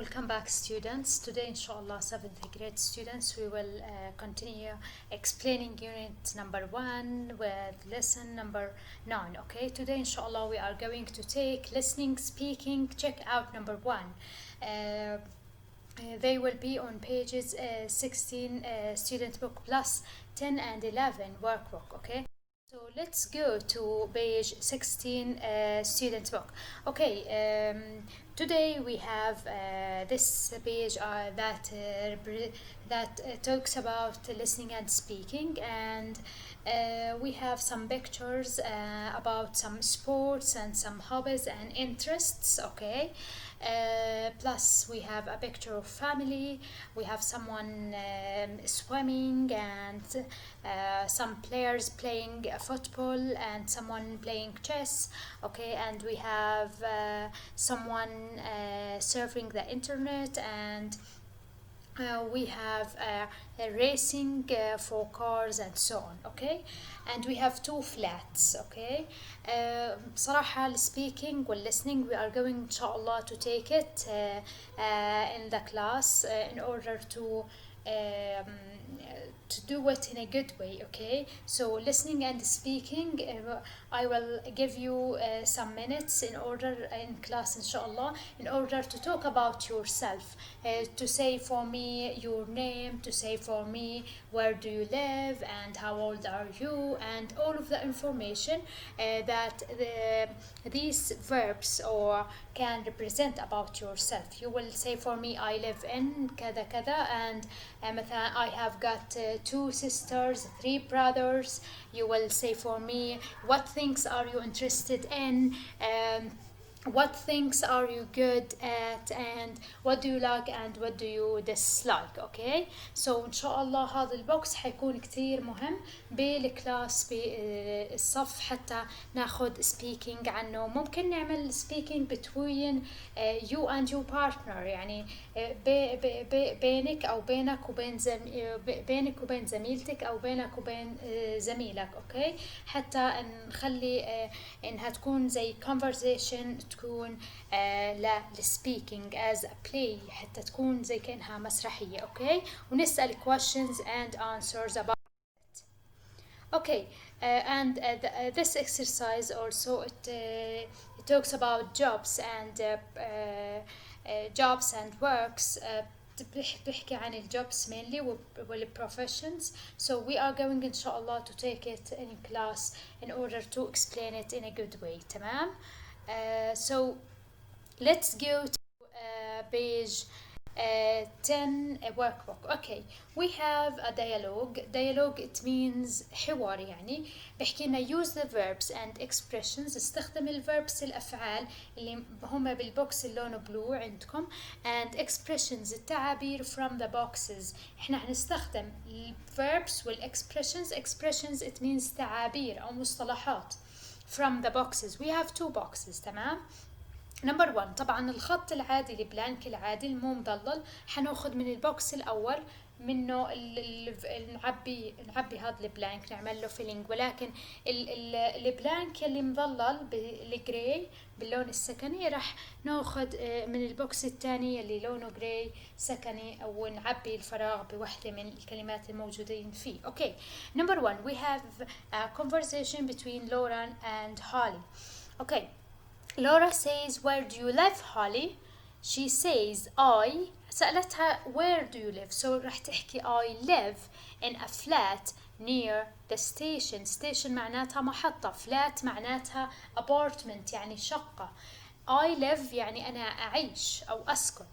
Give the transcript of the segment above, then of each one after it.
Welcome back, students. Today, inshallah, 7th grade students, we will continue explaining unit number 1 with lesson number 9. Okay, today, inshallah, we are going to take listening, speaking, check out number 1. They will be on pages 16 student book plus 10 and 11 workbook. Okay, so let's go to page 16 student book. Okay, today we have this page that talks about listening and speaking, and we have some pictures about some sports and some hobbies and interests. Okay, plus we have a picture of family, we have someone swimming, and some players playing football and someone playing chess. Okay, and we have someone surfing the internet, and we have racing for cars and so on. Okay, and we have two flats. Okay, بصراحة speaking and listening we are going inshallah to take it in the class in order to do it in a good way. Okay, so listening and speaking, I will give you some minutes in class inshallah, in order to talk about yourself, to say for me your name, to say for me where do you live and how old are you, and all of the information that these verbs or can represent about yourself. You will say for me I live in كذا كذا, and مثلا I have got 2 sisters, 3 brothers. You will say for me what things are you interested in, what things are you good at, and what do you like and what do you dislike. Okay, so إن شاء الله هذا البوكس حيكون كتير مهم بالكلاس بالصف حتى ناخد speaking عنه. ممكن نعمل speaking between you and your partner، يعني بينك أو بينك وبين بينك وبين زميلتك أو بينك وبين زميلك. أوكي، حتى نخلي إنها تكون زي conversation، تكون لا speaking as a play، حتى تكون زي كأنها مسرحية. أوكي، ونسأل questions and answers about it. Okay, and this exercise also it talks about jobs and works. بحكي عن الجوبس mainly والprofessions. So we are going inshallah to take it in class in order to explain it in a good way. تمام. So let's go to page 10 workbook. Okay, we have a dialogue. It means حوار، يعني بحكي لنا use the verbs and expressions. استخدم الverbs الأفعال اللي هم بالبوكس اللونه بلو عندكم، and expressions التعابير from the boxes. احنا هنستخدم verbs والexpressions. expressions it means تعابير أو مصطلحات from the boxes. We have 2 boxes. تمام. نمبر 1 طبعا الخط العادي البلانك العادي المو مضلل، حناخد من البوكس الأول منه نعبي هذا البلانك، نعمل له فيلينج. ولكن البلانك اللي مضلل بالجراي باللون السكني راح ناخد من البوكس الثاني اللي لونه جراي سكني، أو نعبي الفراغ بوحدة من الكلمات الموجودين فيه. Okay, number 1 we have a conversation between Lauren and Holly. Okay, Laura says, where do you live, Holly? She says, سألتها where do you live. So راح تحكي I live in a flat near the station. Station معناتها محطة، flat معناتها apartment يعني شقة. I live يعني أنا أعيش أو أسكن.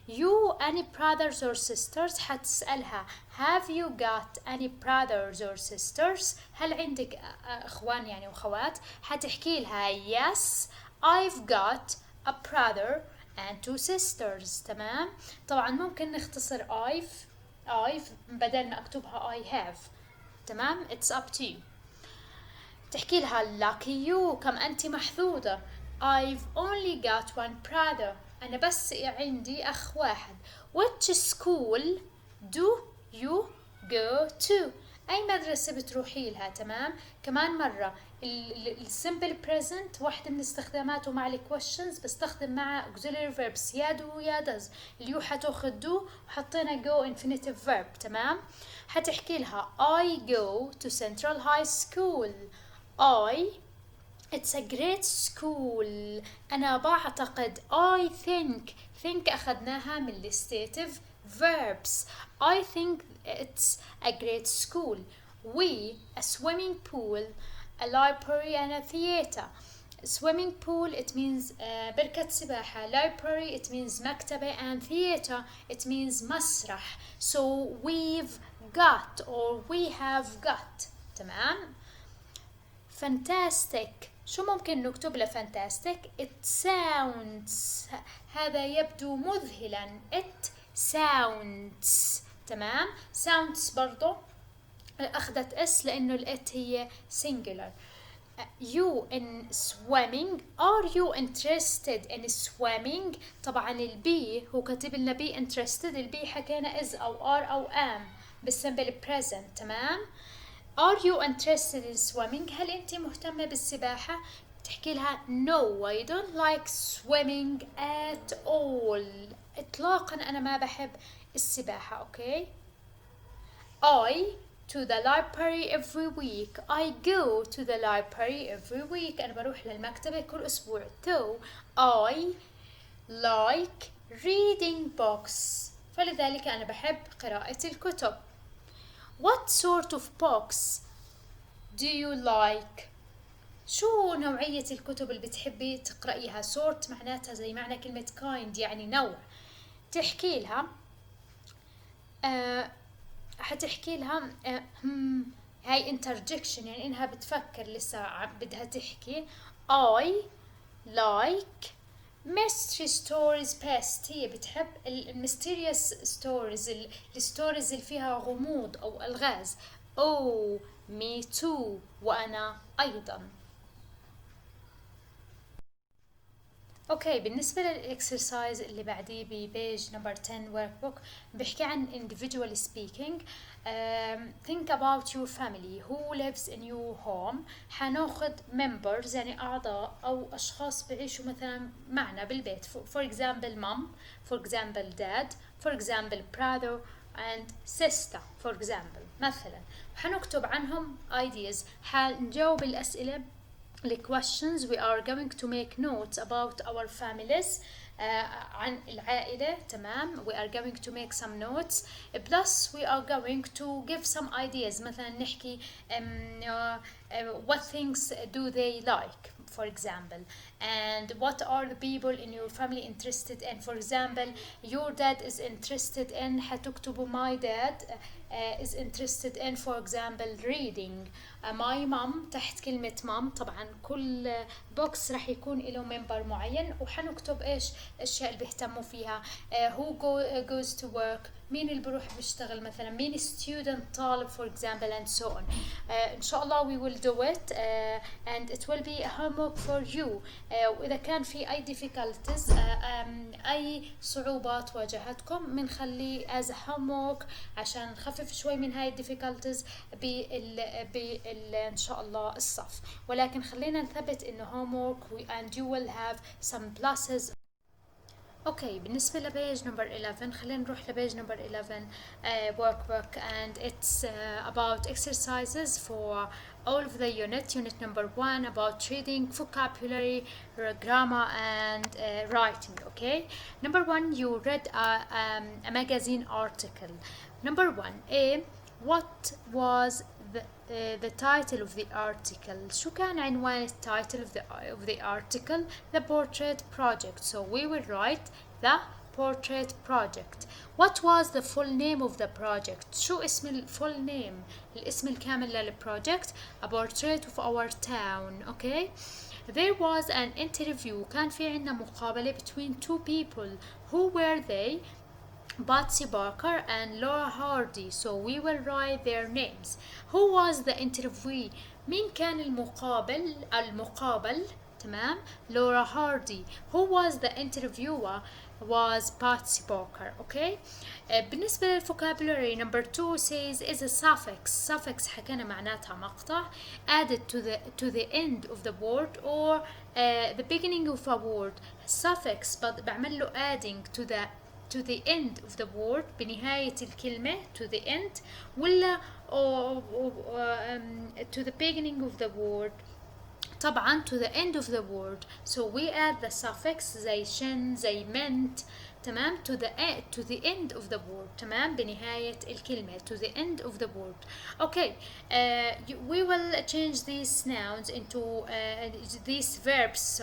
You any brothers or sisters؟ حتسألها have you got any brothers or sisters؟ هل عندك أخوان يعني وخوات؟ حتحكي لها yes I've got a brother and 2 sisters. تمام. طبعا ممكن نختصر I've بدل ما أكتبها I have. تمام. It's up to you. تحكي لها lucky you، كم أنت محظوظة. I've only got 1 brother، أنا بس عندي أخ واحد. Which school do you go to؟ أي مدرسة بتروحي لها. تمام. كمان مرة السمبل present واحدة من استخداماته مع الكويشنز بستخدم مع auxiliary verbs يا do يا does. اليو حتاخد do وحطينا go infinitive verb. تمام. حتحكي لها I go to Central High School. It's a great school. أنا بعتقد I think أخذناها من الستيتيف verbs. I think it's a great school. We a swimming pool, a library and a theater. Swimming pool it means بركة سباحة. Library it means مكتبة and theater it means مسرح. So we've got or we have got. تمام. fantastic شو ممكن نكتب له fantastic؟ it sounds هذا يبدو مذهلا. it sounds. تمام. sounds برضو أخذت اس لأنه الات هي singular. you in swimming. are you interested in swimming؟ طبعا البي هو كاتب لنا be interested. البي حكينا is أو are أو am بالسمبل present. تمام. Are you interested in swimming؟ هل أنت مهتمة بالسباحة؟ تحكي لها No, I don't like swimming at all. إطلاقا أنا ما بحب السباحة. أوكي. I to the library every week. I go to the library every week. أنا بروح للمكتبة كل أسبوع. So I like reading books. فلذلك أنا بحب قراءة الكتب. What sort of books do you like؟ شو نوعية الكتب اللي بتحبي تقرأيها؟ sort معناتها زي معنى كلمة kind يعني نوع. تحكي لها حتحكي لها هاي interjection يعني إنها بتفكر لسه بدها تحكي. I like mystery stories best. هي بتحب mysterious stories الستوريز اللي فيها غموض أو ألغاز. Oh me too وأنا أيضا. اوكي. بالنسبة للإكسرسايز اللي بعديه ببيج نمبر 10 workbook بيحكي عن individual speaking. think about your family who lives in your home. حناخد members يعني أعضاء أو أشخاص بعيشوا مثلا معنا بالبيت. for example mom, for example dad, for example brother and sister for example مثلا. حنكتب عنهم ideas. حنجاوب الأسئلة questions. We are going to make notes about our families عن العائلة. تمام. We are going to make some notes plus we are going to give some ideas. مثلا نحكي what things do they like for example and what are the people in your family interested in. For example your dad is interested in. حتكتبوا my dad is interested in for example reading. my mom تحت كلمة mom. طبعا كل بوكس راح يكون له ممبر معين وحنكتب ايش الاشياء اللي بيهتموا فيها. who goes to work مين اللي بروح بيشتغل مثلا. مين student طالب for example and so on. ان شاء الله we will do it and it will be a homework for you. واذا كان في اي difficulties اي صعوبات واجهتكم بنخليه as a homework عشان نخفف شوي من هاي difficulties ان شاء الله الصف. ولكن خلينا نثبت انه homework and you will have some pluses. اوكي. بالنسبة لبيج نمبر 11 خلينا نروح لبيج نمبر 11 workbook and it's about exercises for all of the unit number 1 about reading, vocabulary, grammar and writing. Okay. Number 1 you read a magazine article. Number 1 A. What was the title of the article. شو كان عنوان title of the article? The portrait project. So we will write the portrait project. What was the full name of the project? شو اسم full name الاسم الكامل للproject? A portrait of our town. Okay. There was an interview. كان في عنا مقابلة between two people. Who were they? Patsy Barker and Laura Hardy. So we will write their names. Who was the interviewee? مين كان المقابل تمام. Laura Hardy. Who was the interviewer? Was Patsy Parker. Okay. بالنسبة للفوكابولاري number 2 says is a suffix حكينا معناتها مقطع added to the end of the word or the beginning of a word. suffix بعمل له adding to the end of the word بنهاية الكلمة to the end ولا to the beginning of the word. طبعا to the end of the word, so we add the suffix زي شن زي meant تمام to the end of the word تمام بنهاية الكلمة to the end of the word. Okay, we will change these nouns into these verbs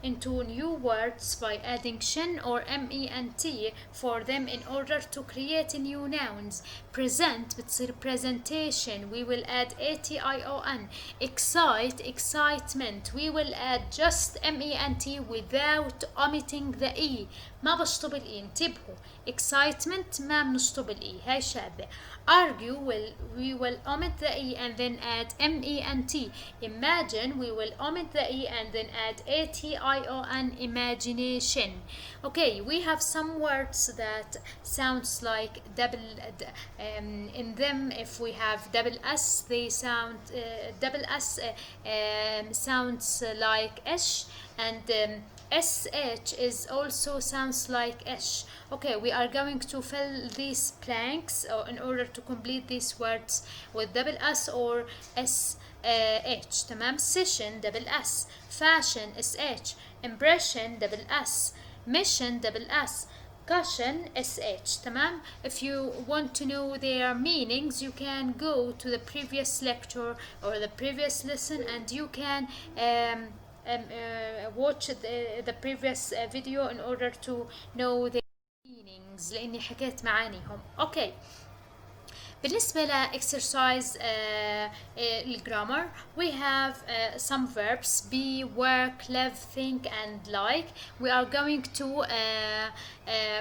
into new words by adding shin or ment for them in order to create new nouns. present بتصير presentation, we will add ation. excitement, we will add just ment without omitting the e. ما بشطب الاي، انتبهوا excitement ما بنشطب الاي، هاي شاذة. argue we will omit the e and then add ment. imagine we will omit the e and then add ation, imagination. Okay, we have some words that sounds like double in them. If we have double s, they sound double s sounds like ish, and sh is also sounds like ish. Okay, we are going to fill these blanks in order to complete these words with double s or sh. تمام. session double s, fashion sh, impression double s, mission double s, cushion sh. تمام. If you want to know their meanings, you can go to the previous lecture or the previous lesson and you can watch the previous video in order to know the meanings لأني حكيت معانيهم. Okay. بالنسبة ل exercise الجرامر, we have some verbs be, work, live, think and like. We are going to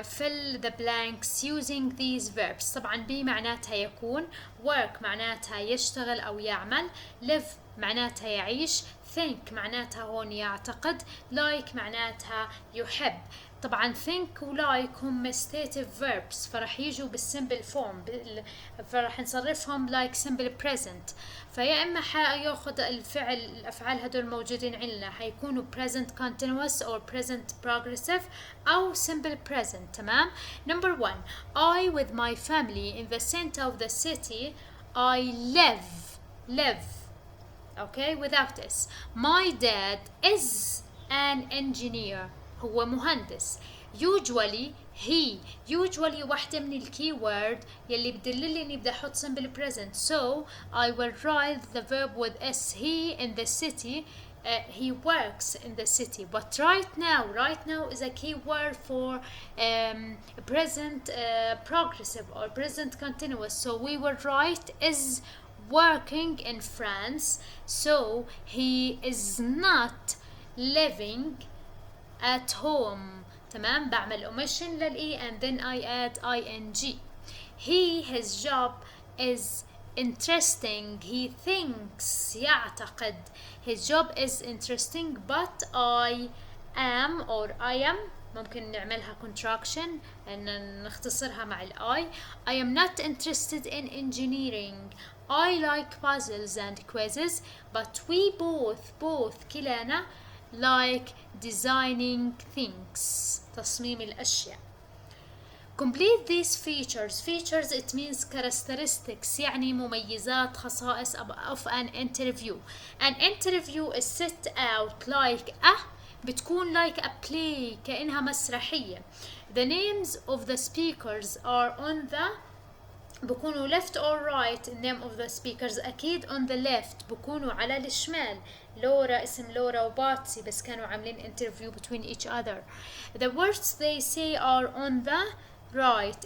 fill the blanks using these verbs. طبعا be معناتها يكون, work معناتها يشتغل أو يعمل, live معناتها يعيش, think معناتها هون يعتقد, like معناتها يحب. طبعا think و like هم stative verbs فرح يجوا بالsimple form فرح نصرفهم like simple present. فيا اما حياخد الافعال هدول موجودين عندنا حيكونوا present continuous or present progressive او simple present. تمام. number 1, I with my family in the center of the city. I live okay without this. my dad is an engineer, هو مهندس. usually واحدة من الكي word يلي بدللي اني بدي احط simple present, so I will write the verb with s. he in the city, he works in the city. but right now is a key word for present progressive or present continuous, so we will write is working in France, so he is not living at home. تمام. بعمل omission للإي and then I add ing. his job is interesting. he thinks يعتقد. his job is interesting but I am ممكن نعملها contraction and نختصرها مع I am not interested in engineering. I like puzzles and quizzes, but we both كلانا like designing things, تصميم الأشياء. complete these features it means characteristics يعني مميزات خصائص of an interview. an interview is set out like بتكون like a play كأنها مسرحية. the names of the speakers are on the بكونوا left or right. name of the speakers أكيد on the left, بكونوا على الشمال. لورا اسم لورا وباتسي بس كانوا عاملين interview between each other. the words they say are on the right.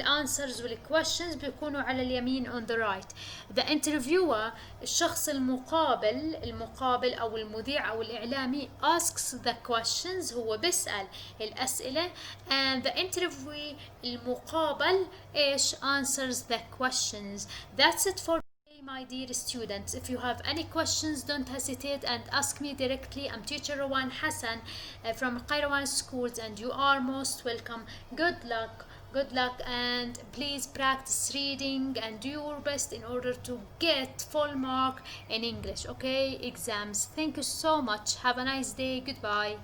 answers وال questions بيكونوا على اليمين on the right. the interviewer الشخص المقابل أو المذيع أو الإعلامي asks the questions, هو بيسأل الأسئلة, and the interviewee المقابل إيش answers the questions. that's it for My dear students, if you have any questions, don't hesitate and ask me directly. I'm teacher Rowan Hassan from Qayrawan Schools, and you are most welcome. Good luck. Good luck, and please practice reading and do your best in order to get full mark in English, okay? Exams. Thank you so much. Have a nice day. Goodbye.